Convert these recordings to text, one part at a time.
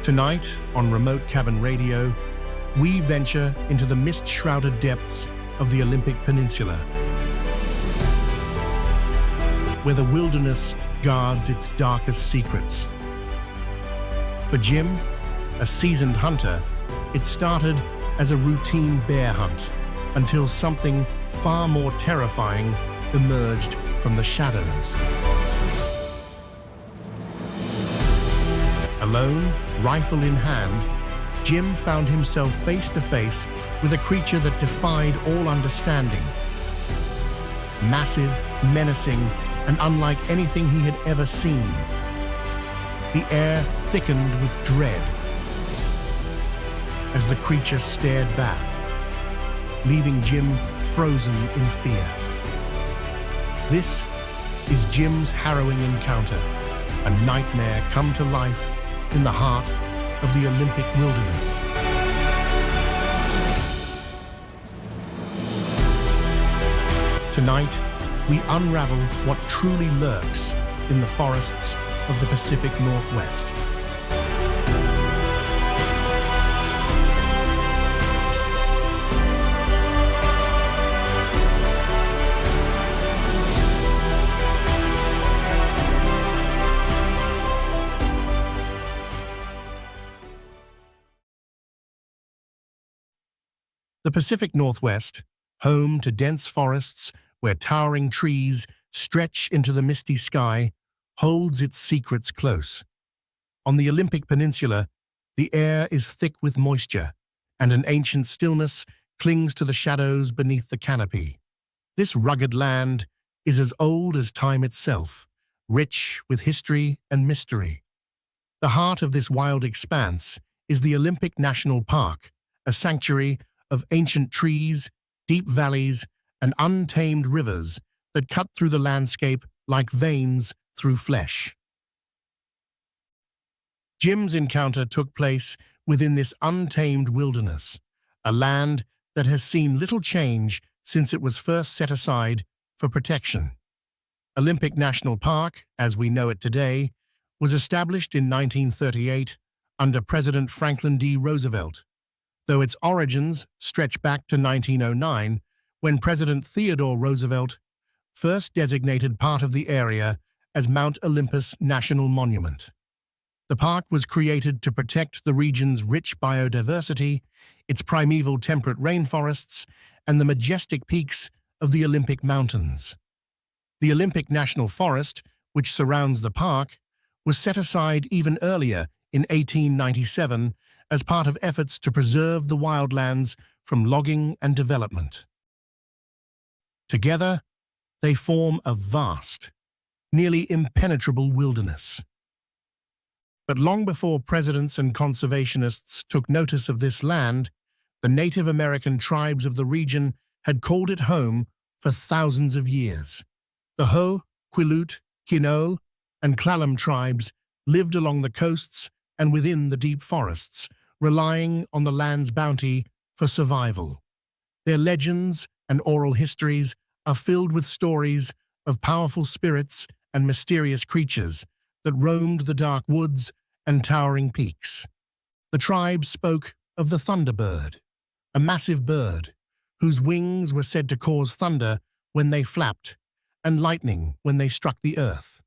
Tonight, on Remote Cabin Radio, we venture into the mist-shrouded depths of the Olympic Peninsula, where the wilderness guards its darkest secrets. For Jim, a seasoned hunter, it started as a routine bear hunt until something far more terrifying emerged from the shadows. Alone, rifle in hand, Jim found himself face to face with a creature that defied all understanding. Massive, menacing, and unlike anything he had ever seen. The air thickened with dread as the creature stared back, leaving Jim frozen in fear. This is Jim's harrowing encounter, a nightmare come to life in the heart of the Olympic wilderness. Tonight, we unravel what truly lurks in the forests of the Pacific Northwest. The Pacific Northwest, home to dense forests where towering trees stretch into the misty sky, holds its secrets close. On the Olympic Peninsula, the air is thick with moisture, and an ancient stillness clings to the shadows beneath the canopy. This rugged land is as old as time itself, rich with history and mystery. The heart of this wild expanse is the Olympic National Park, a sanctuary of ancient trees, deep valleys, and untamed rivers that cut through the landscape like veins through flesh. Jim's encounter took place within this untamed wilderness, a land that has seen little change since it was first set aside for protection. Olympic National Park, as we know it today, was established in 1938 under President Franklin D. Roosevelt, though its origins stretch back to 1909, when President Theodore Roosevelt first designated part of the area as Mount Olympus National Monument. The park was created to protect the region's rich biodiversity, its primeval temperate rainforests, and the majestic peaks of the Olympic Mountains. The Olympic National Forest, which surrounds the park, was set aside even earlier in 1897 as part of efforts to preserve the wildlands from logging and development. Together, they form a vast, nearly impenetrable wilderness. But long before presidents and conservationists took notice of this land, the Native American tribes of the region had called it home for thousands of years. The Hoh, Quileute, Quinault, and Klallam tribes lived along the coasts and within the deep forests, relying on the land's bounty for survival. Their legends and oral histories are filled with stories of powerful spirits and mysterious creatures that roamed the dark woods and towering peaks. The tribe spoke of the thunderbird, a massive bird whose wings were said to cause thunder when they flapped and lightning when they struck the earth.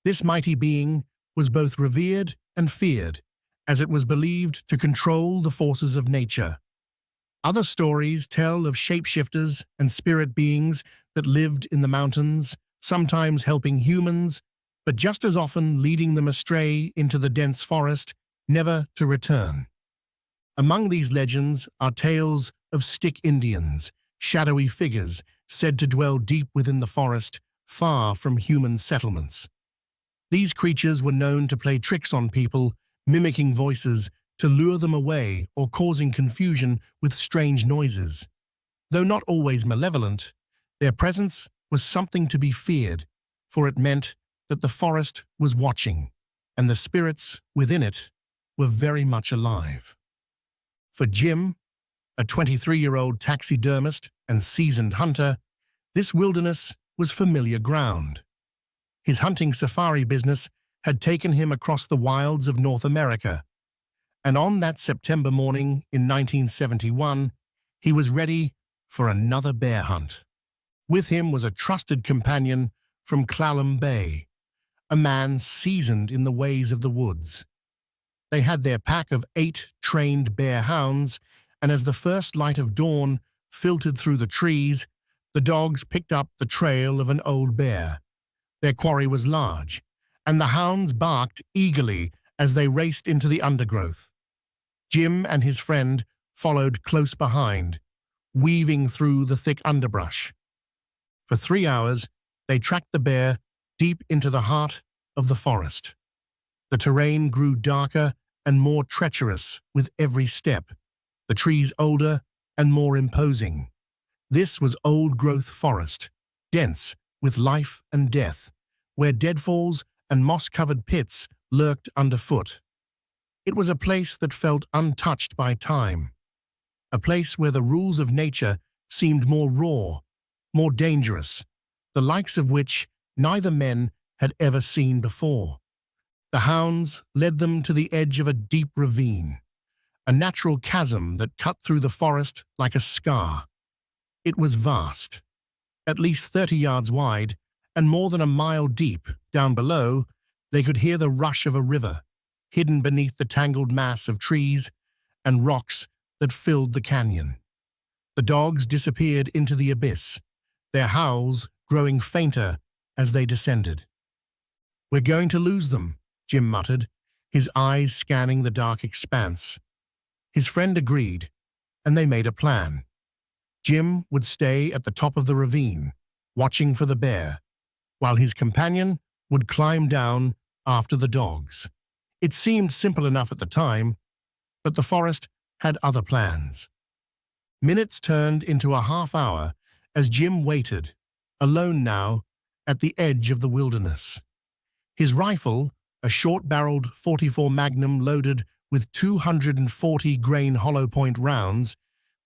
This mighty being was both revered and feared, as it was believed to control the forces of nature. Other stories tell of shapeshifters and spirit beings that lived in the mountains, sometimes helping humans, but just as often leading them astray into the dense forest, never to return. Among these legends are tales of stick Indians, shadowy figures said to dwell deep within the forest, far from human settlements. These creatures were known to play tricks on people, mimicking voices to lure them away or causing confusion with strange noises. Though not always malevolent, their presence was something to be feared, for it meant that the forest was watching, and the spirits within it were very much alive. For Jim, a 23-year-old taxidermist and seasoned hunter, this wilderness was familiar ground. His hunting safari business had taken him across the wilds of North America, And on that September morning in 1971, he was ready for another bear hunt. With him was a trusted companion from Clallam Bay, a man seasoned in the ways of the woods. They had their pack of 8 trained bear hounds, and as the first light of dawn filtered through the trees, the dogs picked up the trail of an old bear. Their quarry was large, and the hounds barked eagerly as they raced into the undergrowth. Jim and his friend followed close behind, weaving through the thick underbrush. For 3 hours, they tracked the bear deep into the heart of the forest. The terrain grew darker and more treacherous with every step, the trees older and more imposing. This was old-growth forest, dense with life and death, where deadfalls and moss-covered pits lurked underfoot. It was a place that felt untouched by time, a place where the rules of nature seemed more raw, more dangerous, the likes of which neither men had ever seen before. The hounds led them to the edge of a deep ravine, a natural chasm that cut through the forest like a scar. It was vast, at least 30 yards wide, and more than a mile deep. Down below, they could hear the rush of a river, hidden beneath the tangled mass of trees and rocks that filled the canyon. The dogs disappeared into the abyss, their howls growing fainter as they descended. "We're going to lose them," Jim muttered, his eyes scanning the dark expanse. His friend agreed, and they made a plan. Jim would stay at the top of the ravine, watching for the bear, while his companion would climb down after the dogs. It seemed simple enough at the time, but the forest had other plans. Minutes turned into a half-hour as Jim waited, alone now, at the edge of the wilderness. His rifle, a short-barreled .44 Magnum loaded with 240-grain hollow-point rounds,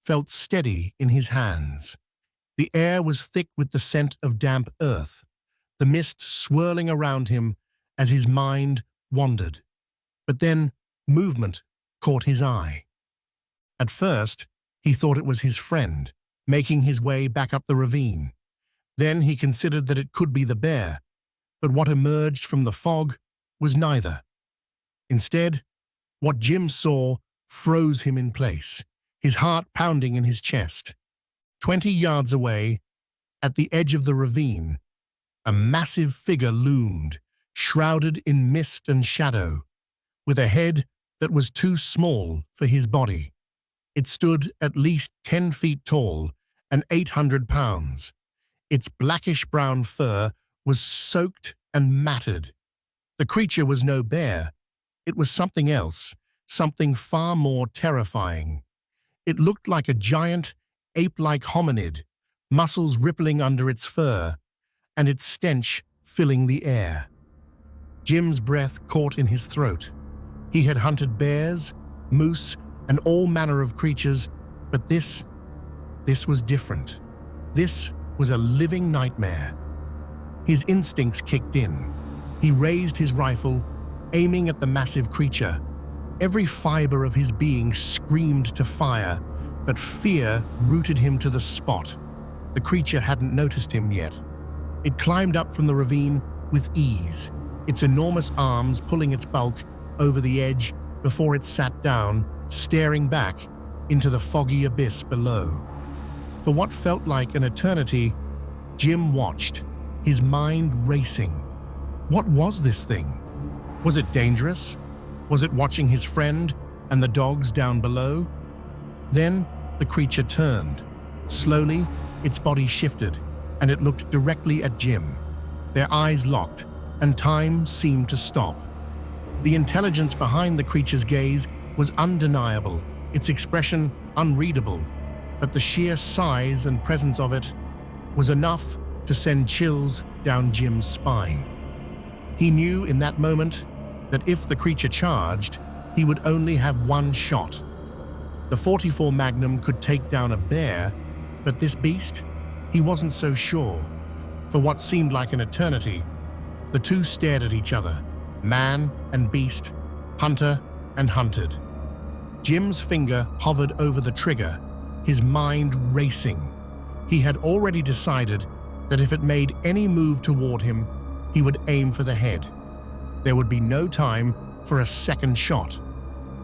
felt steady in his hands. The air was thick with the scent of damp earth, the mist swirling around him as his mind wandered. But then movement caught his eye. At first, he thought it was his friend, making his way back up the ravine. Then he considered that it could be the bear, but what emerged from the fog was neither. Instead, what Jim saw froze him in place, his heart pounding in his chest. 20 yards away, at the edge of the ravine, a massive figure loomed, shrouded in mist and shadow, with a head that was too small for his body. It stood at least 10 feet tall and 800 pounds. Its blackish-brown fur was soaked and matted. The creature was no bear. It was something else, something far more terrifying. It looked like a giant, ape-like hominid, muscles rippling under its fur, and its stench filling the air. Jim's breath caught in his throat. He had hunted bears, moose, and all manner of creatures, but this was different. This was a living nightmare. His instincts kicked in. He raised his rifle, aiming at the massive creature. Every fiber of his being screamed to fire, but fear rooted him to the spot. The creature hadn't noticed him yet. It climbed up from the ravine with ease, its enormous arms pulling its bulk over the edge before it sat down, staring back into the foggy abyss below. For what felt like an eternity, Jim watched, his mind racing. What was this thing? Was it dangerous? Was it watching his friend and the dogs down below? Then the creature turned. Slowly, its body shifted, and it looked directly at Jim. Their eyes locked, and time seemed to stop. The intelligence behind the creature's gaze was undeniable, its expression unreadable, but the sheer size and presence of it was enough to send chills down Jim's spine. He knew in that moment that if the creature charged, he would only have one shot. The .44 Magnum could take down a bear, but this beast, he wasn't so sure. For what seemed like an eternity, the two stared at each other, man and beast, hunter and hunted. Jim's finger hovered over the trigger, his mind racing. He had already decided that if it made any move toward him, he would aim for the head. There would be no time for a second shot.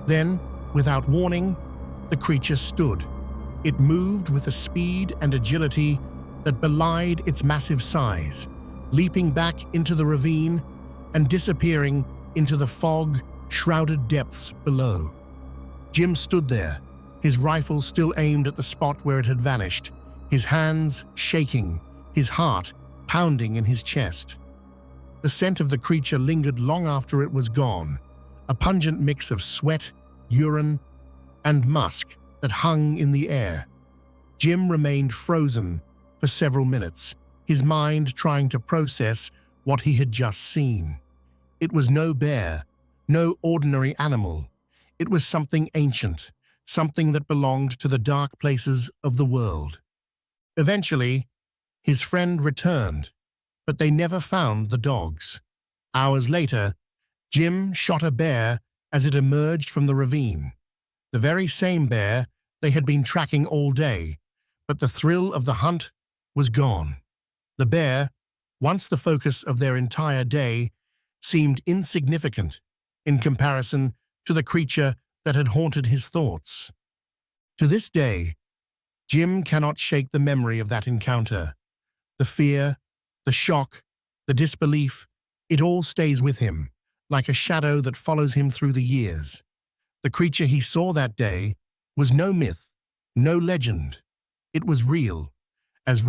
Then, without warning, the creature stood. It moved with a speed and agility that belied its massive size, leaping back into the ravine and disappearing into the fog-shrouded depths below. Jim stood there, his rifle still aimed at the spot where it had vanished, his hands shaking, his heart pounding in his chest. The scent of the creature lingered long after it was gone, a pungent mix of sweat, urine, and musk that hung in the air. Jim remained frozen for several minutes, his mind trying to process what he had just seen. It was no bear, no ordinary animal. It was something ancient, something that belonged to the dark places of the world. Eventually, his friend returned, but they never found the dogs. Hours later, Jim shot a bear as it emerged from the ravine. The very same bear they had been tracking all day, but the thrill of the hunt was gone. The bear, once the focus of their entire day, seemed insignificant in comparison to the creature that had haunted his thoughts. To this day, Jim cannot shake the memory of that encounter. The fear, the shock, the disbelief, it all stays with him, like a shadow that follows him through the years. The creature he saw that day was no myth, no legend. It was real as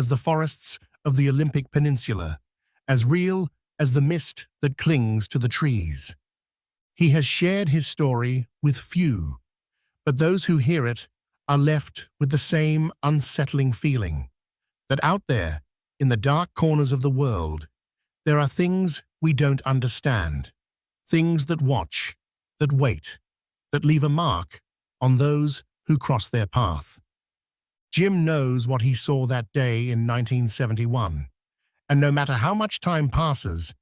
the forests of the Olympic Peninsula, as real as the mist that clings to the trees. He has shared his story with few, but those who hear it are left with the same unsettling feeling that out there, in the dark corners of the world, there are things we don't understand, things that watch, that wait, that leave a mark on those who cross their path. Jim knows what he saw that day in 1971, and no matter how much time passes,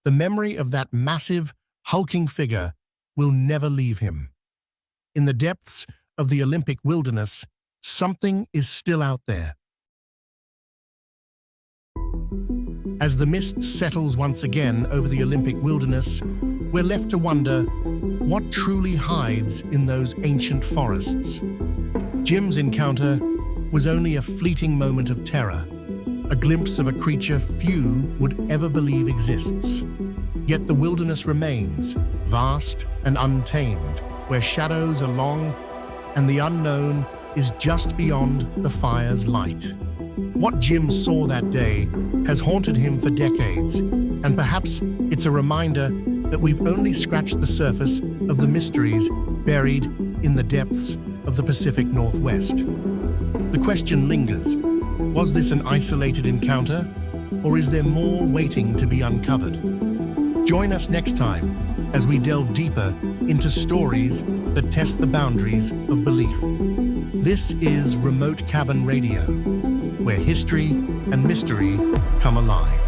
the memory of that massive, hulking figure will never leave him. In the depths of the Olympic wilderness, something is still out there. As the mist settles once again over the Olympic wilderness, we're left to wonder what truly hides in those ancient forests. Jim's encounter was only a fleeting moment of terror, a glimpse of a creature few would ever believe exists. Yet the wilderness remains, vast and untamed, where shadows are long and the unknown is just beyond the fire's light. What Jim saw that day has haunted him for decades, and perhaps it's a reminder that we've only scratched the surface of the mysteries buried in the depths of the Pacific Northwest. The question lingers, was this an isolated encounter, or is there more waiting to be uncovered? Join us next time as we delve deeper into stories that test the boundaries of belief. This is Remote Cabin Radio, where history and mystery come alive.